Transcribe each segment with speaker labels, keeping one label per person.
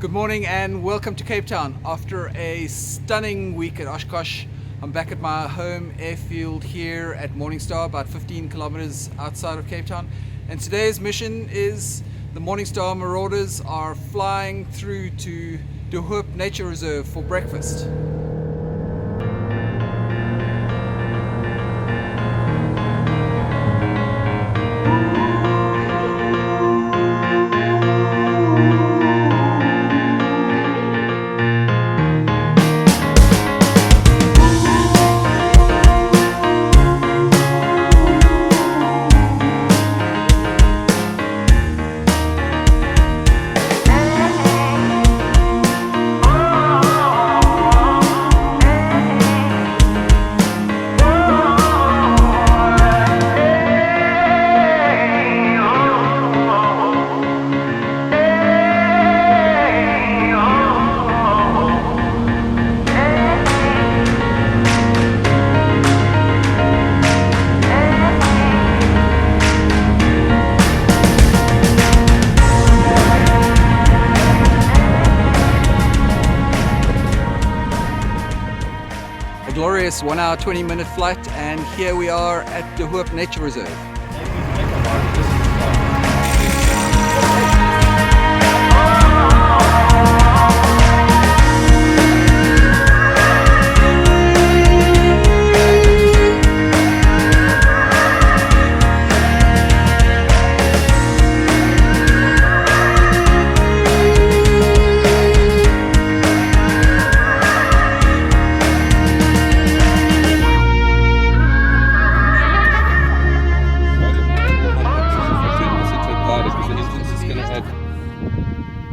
Speaker 1: Good morning and welcome to Cape Town. After a stunning week at Oshkosh, I'm back at my home airfield here at Morning Star, about 15 kilometers outside of Cape Town. And today's mission is the Morning Star Marauders are flying through to De Hoop Nature Reserve for breakfast. A glorious 1 hour 20-minute flight, and here we are at De Hoop Nature Reserve.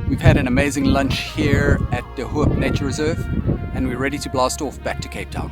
Speaker 1: We've had an amazing lunch here at De Hoop Nature Reserve, and we're ready to blast off back to Cape Town.